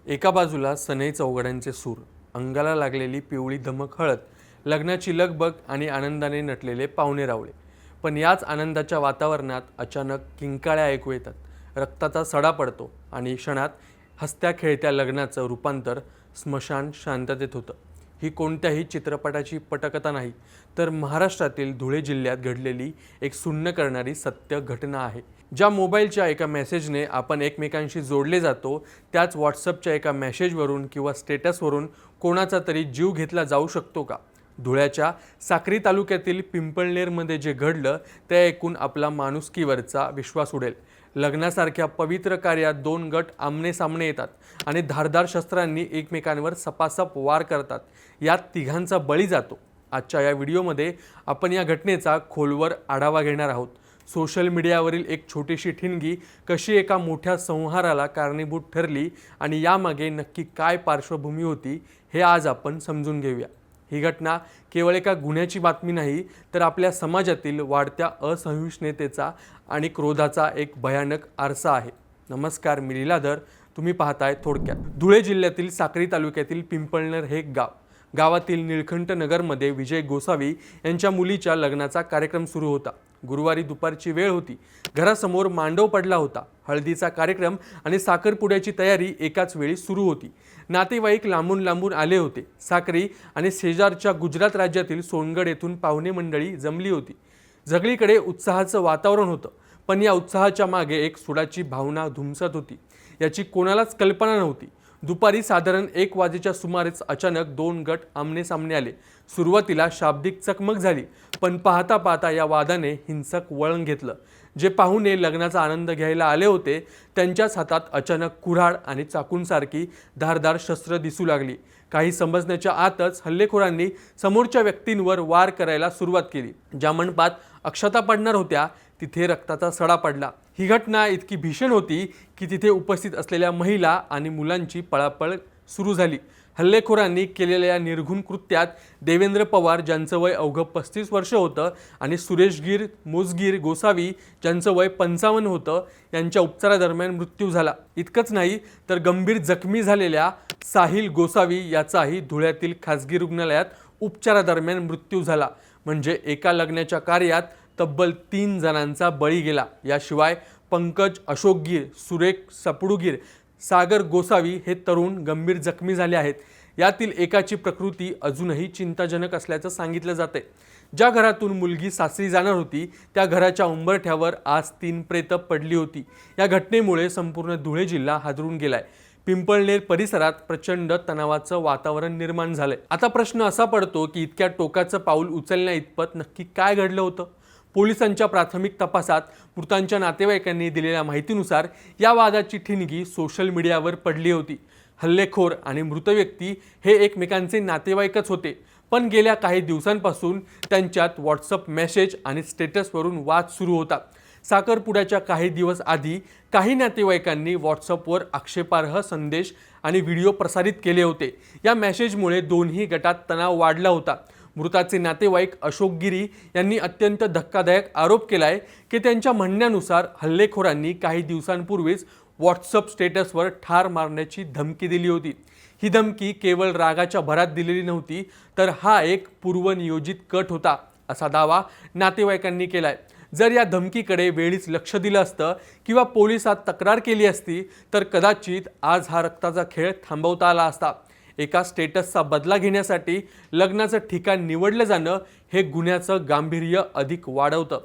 एका बाजूला सनई चौघड्यांचे सूर, अंगाला लागलेली पिवळी धमक हळद, लग्नाची लगबग आणि आनंदाने नटलेले पाहुणे रावळे. पण याच आनंदाच्या वातावरणात अचानक किंकाळ्या ऐकू येतात. रक्ताचा सडा पडतो आणि क्षणात हसत्या खेळत्या लग्नाचं रूपांतर स्मशान शांततेत होतं. ही कोणत्याही चित्रपटाची पटकथा नाही, तर महाराष्ट्रातील धुळे जिल्ह्यात घडलेली एक सुन्न करणारी सत्य घटना आहे. ज्या मोबाईलच्या एका मेसेजने आपण एकमेकांशी जोडले जातो, त्याच व्हॉट्सअपच्या एका मेसेजवरून किंवा स्टेटसवरून कोणाचा तरी जीव घेतला जाऊ शकतो का? धुळ्याच्या साक्री तालुक्यातील पिंपळनेरमध्ये जे घडलं ते ऐकून आपला माणुसकीवरचा विश्वास उडेल. लग्नासारख्या पवित्र कार्यात दोन गट आमने सामने येतात आणि धारदार शस्त्रांनी एकमेकांवर सपासप वार करतात. यात तिघांचा बळी जातो. आजच्या या व्हिडिओमध्ये आपण या घटनेचा खोलवर आढावा घेणार आहोत. सोशल मीडियावरील एक छोटीशी ठिणगी कशी एका मोठ्या संहाराला कारणीभूत ठरली आणि यामागे नक्की काय पार्श्वभूमी होती, हे आज आपण समजून घेऊया. ही घटना केवळ एका गुन्ह्याची बातमी नाही, तर आपल्या समाजातील वाढत्या असहिष्णुतेचा आणि क्रोधाचा एक भयानक आरसा आहे. नमस्कार, मी लीलाधर. तुम्ही पाहताय थोडक्यात. धुळे जिल्ह्यातील साक्री तालुक्यातील पिंपळनेर हे गाव. गावातील निळकंठ नगरमध्ये विजय गोसावी यांच्या मुलीच्या लग्नाचा कार्यक्रम सुरू होता. गुरुवारी दुपारची वेळ होती. घरासमोर मांडव पडला होता. हळदीचा कार्यक्रम आणि साखरपुड्याची तयारी एकाच वेळी सुरू होती. नातेवाईक लांबून लांबून आले होते. साक्री आणि शेजारच्या गुजरात राज्यातील सोनगड येथून पाहुणे मंडळी जमली होती. सगळीकडे उत्साहाचं वातावरण होतं, पण या उत्साहाच्या मागे एक सुडाची भावना धुमसत होती. याची कोणालाच कल्पना नव्हती. दुपारी साधारण 1 वाजेच्या सुमारेच अचानक दोन गट आमने सामने आले. सुरुवातीला शाब्दिक चकमक झाली, पण पाहता पाहता या वादाने हिंसक वळण घेतलं. जे पाहुणे लग्नाचा आनंद घ्यायला आले होते, त्यांच्याच हातात अचानक कुऱ्हाड आणि चाकूंसारखी धारदार शस्त्र दिसू लागली. काही समजण्याच्या आतच हल्लेखोरांनी समोरच्या व्यक्तींवर वार करायला सुरुवात केली. ज्या मंडपात अक्षता पडणार होत्या, तिथे रक्ताचा सडा पडला. ही घटना इतकी भीषण होती की तिथे उपस्थित असलेल्या महिला आणि मुलांची पळापळ सुरू झाली. हल्लेखोरांनी केलेल्या या निर्घृण कृत्यात देवेंद्र पवार, ज्यांचं वय अवघं 35 वर्ष होतं, आणि सुरेशगीर मोजगीर गोसावी, ज्यांचं वय 55 होतं, यांच्या उपचारादरम्यान मृत्यू झाला. इतकंच नाही, तर गंभीर जखमी झालेल्या साहिल गोसावी याचाही धुळ्यातील खासगी रुग्णालयात उपचारादरम्यान मृत्यू झाला. म्हणजे एका लग्नाच्या कार्यात तब्बल 3 जणांचा बळी गेला. याशिवाय पंकज अशोकगीर, सुरेख सपडूगीर, सागर गोसावी हे तरुण गंभीर जखमी झाले आहेत. यातील एकाची प्रकृती अजूनही चिंताजनक असल्याचं सांगितलं जाते. ज्या घरातून मुलगी सासरी जाणार होती, त्या घराच्या उंबरठ्यावर आज 3 प्रेतं पडली होती. या घटनेमुळे संपूर्ण धुळे जिल्हा हादरून गेलाय. पिंपळनेर परिसरात प्रचंड तणावाचं वातावरण निर्माण झालंय. आता प्रश्न असा पडतो की इतक्या टोकाचं पाऊल उचलण्या इतपत नक्की काय घडलं होतं? पोलिसांच्या प्राथमिक तपासात मृतांच्या नातेवाईकांनी दिलेल्या माहितीनुसार या वादाची ठिणगी सोशल मीडियावर पडली होती. हल्लेखोर आणि मृत व्यक्ती हे एकमेकांचे नातेवाईकच होते, पण गेल्या काही दिवसांपासून त्यांच्यात व्हॉट्सअप मेसेज आणि स्टेटसवरून वाद सुरू होता. साखरपुड्याच्या काही दिवस आधी काही नातेवाईकांनी व्हॉट्सअपवर आक्षेपार्ह संदेश आणि व्हिडिओ प्रसारित केले होते. या मेसेजमुळे दोन्ही गटात तणाव वाढला होता. मृताचे नातेवाईक अशोक गिरी यांनी अत्यंत धक्कादायक आरोप केलाय की त्यांच्या म्हणण्यानुसार हल्लेखोरांनी काही दिवसांपूर्वीच व्हॉट्सअप स्टेटसवर ठार मारण्याची धमकी दिली होती. ही धमकी केवळ रागाच्या भरात दिलेली नव्हती, तर हा एक पूर्वनियोजित कट होता, असा दावा नातेवाईकांनी केलाय. जर या धमकीकडे वेळीच लक्ष दिलं असतं किंवा पोलिसात तक्रार केली असती, तर कदाचित आज हा रक्ताचा खेळ थांबवता आला असता. एका स्टेटसचा बदला घेण्यासाठी लग्नाचं ठिकाण निवडलं जाणं हे गुन्ह्याचं गांभीर्य अधिक वाढवतं.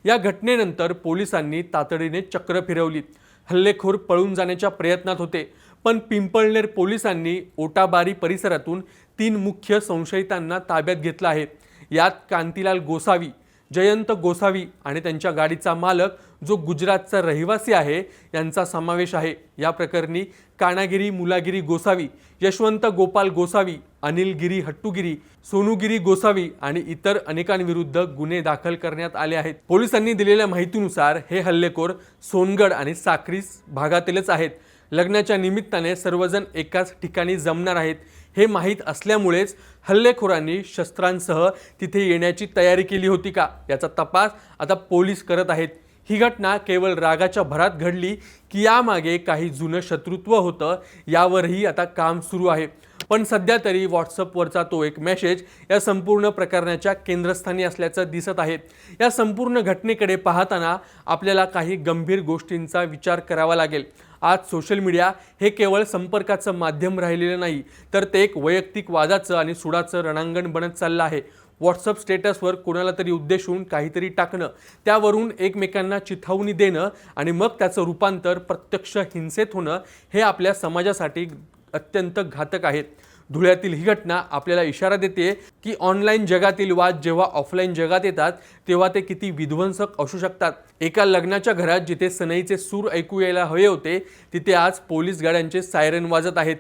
या घटनेनंतर पोलिसांनी तातडीने चक्र फिरवली. हल्लेखोर पळून जाण्याच्या प्रयत्नात होते, पण पिंपळनेर पोलिसांनी ओटाबारी परिसरातून 3 मुख्य संशयितांना ताब्यात घेतलं आहे. यात कांतीलाल गोसावी, जयंत गोसावी आणि त्यांच्या गाडीचा मालक जो गुजरातचा रहिवासी आहे यांचा समावेश आहे. या प्रकरणी कानागिरी मुलागिरी गोसावी, यशवंत गोपाल गोसावी, अनिलगिरी हट्टुगिरी, सोनूगिरी गोसावी आणि इतर अनेकांविरुद्ध गुन्हे दाखल करण्यात आले आहेत. पोलिसांनी दिलेल्या माहितीनुसार हे हल्लेखोर सोनगड आणि साक्री भागातीलच आहेत. लग्नाच्या निमित्ताने सर्वजण एकाच ठिकाणी जमणार आहेत हे माहीत असल्यामुळेच हल्लेखोरांनी शस्त्रांसह तिथे येण्याची तयारी केली होती का, याचा तपास आता पोलीस करत आहेत. ही घटना केवळ रागाच्या भरात घडली की यामागे काही जुनं शत्रुत्व होतं यावरही आता काम सुरू आहे। पण सध्या तरी व्हॉट्सअपवरचा तो एक मेसेज या संपूर्ण प्रकरणाच्या केंद्रस्थानी असल्याचं दिसत आहे। या संपूर्ण घटनेकडे पाहताना आपल्याला काही गंभीर गोष्टींचा विचार करावा लागेल। आज सोशल मीडिया हे केवळ संपर्काचं माध्यम राहिलेलं नाही, तर ते एक वैयक्तिक वादाचं आणि सुडाचं रणांगण बनत चाललं आहे। व्हॉट्सअप स्टेटसवर कोणाला तरी उद्देशून काहीतरी टाकणं, त्यावरून एकमेकांना चिथावणी देणं आणि मग त्याचं रूपांतर प्रत्यक्ष हिंसेत होणं हे आपल्या समाजासाठी अत्यंत घातक आहे। धुळ्यातील ही घटना आपल्याला इशारा देते की ऑनलाईन जगातील वाद जेव्हा ऑफलाईन जगात येतात तेव्हा ते किती विध्वंसक असू शकतात। एका लग्नाच्या घरात जिथे सनईचे सूर ऐकू यायला हवे होते तिथे आज पोलीस गाड्यांचे सायरन वाजत आहेत।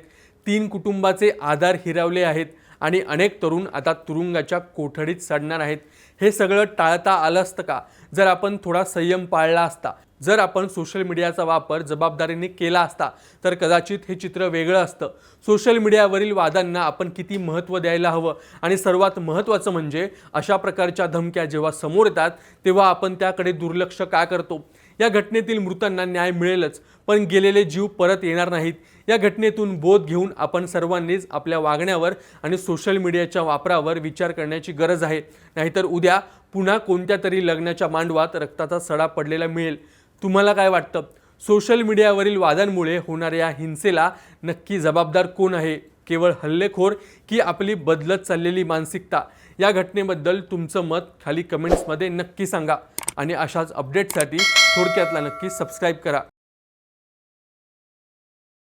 3 कुटुंबाचे आधार हिरावले आहेत आणि अनेक तरुण आता तुरुंगाच्या कोठडीत सडणार आहेत। हे सगळं टाळता आलं असतं का जर आपण थोडा संयम पाळला असता, जर आपण सोशल मीडियाचा वापर जबाबदारीने केला असता तर कदाचित हे चित्र वेगळं असतं। सोशल मीडियावरील वादांना आपण किती महत्त्व द्यायला हवं आणि सर्वात महत्त्वाचं म्हणजे अशा प्रकारच्या धमक्या जेव्हा समोर येतात तेव्हा आपण त्याकडे दुर्लक्ष का करतो। या घटनेतील मृतांना न्याय मिळेलच, पण गेलेले जीव परत येणार नाहीत। या घटनेतून बोध घेऊन आपण सर्वांनीच आपल्या वागण्यावर आणि सोशल मीडियाच्या वापरावर विचार करण्याची गरज आहे। नाहीतर उद्या पुन्हा कोणत्या तरी लग्नाच्या मांडवात रक्ताचा सडा पडलेला मिळेल। तुम्हाला काय वाटतं? सोशल मीडियावरील वादांमुळे होणाऱ्या हिंसेला नक्की जबाबदार कोण आहे? केवळ हल्लेखोर की आपली बदलत चाललेली मानसिकता? या घटनेबद्दल तुमचं मत खाली कमेंट्समध्ये नक्की सांगा आणि अशाच अपडेट्ससाठी थोडक्यातला नक्की सबस्क्राईब करा।